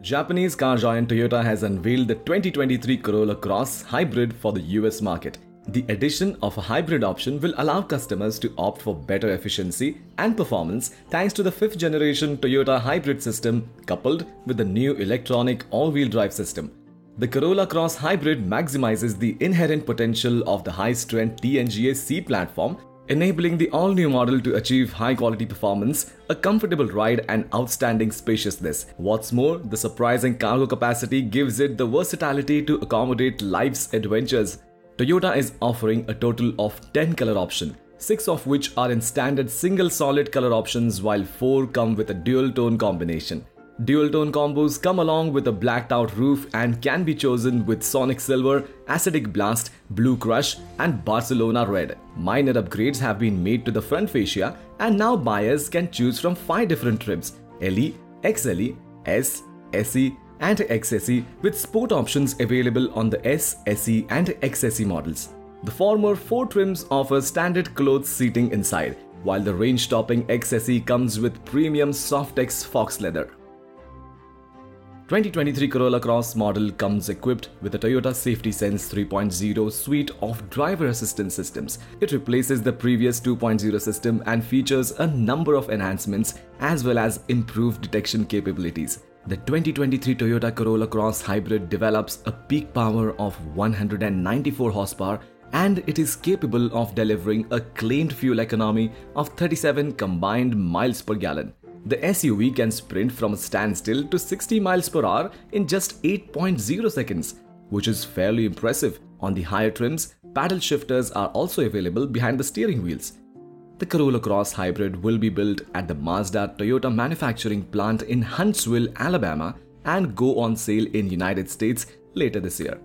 Japanese car giant Toyota has unveiled the 2023 Corolla Cross Hybrid for the US market. The addition of a hybrid option will allow customers to opt for better efficiency and performance thanks to the 5th generation Toyota hybrid system coupled with the new electronic all-wheel drive system. The Corolla Cross Hybrid maximizes the inherent potential of the high-strength TNGA-C platform, enabling the all-new model to achieve high-quality performance, a comfortable ride and outstanding spaciousness. What's more, the surprising cargo capacity gives it the versatility to accommodate life's adventures. Toyota is offering a total of 10 color options, 6 of which are in standard single solid color options while 4 come with a dual-tone combination. Dual-tone combos come along with a blacked-out roof and can be chosen with Sonic Silver, Acidic Blast, Blue Crush and Barcelona Red. Minor upgrades have been made to the front fascia and now buyers can choose from 5 different trims: LE, XLE, S, SE and XSE, with sport options available on the S, SE and XSE models. The former 4 trims offer standard clothes seating inside, while the range-topping XSE comes with premium Softex Fox leather. 2023 Corolla Cross model comes equipped with a Toyota Safety Sense 3.0 suite of driver assistance systems. It replaces the previous 2.0 system and features a number of enhancements as well as improved detection capabilities. The 2023 Toyota Corolla Cross Hybrid develops a peak power of 194 horsepower and it is capable of delivering a claimed fuel economy of 37 combined miles per gallon. The SUV can sprint from a standstill to 60 miles per hour in just 8.0 seconds, which is fairly impressive. On the higher trims, paddle shifters are also available behind the steering wheels. The Corolla Cross Hybrid will be built at the Mazda Toyota Manufacturing plant in Huntsville, Alabama, and go on sale in United States later this year.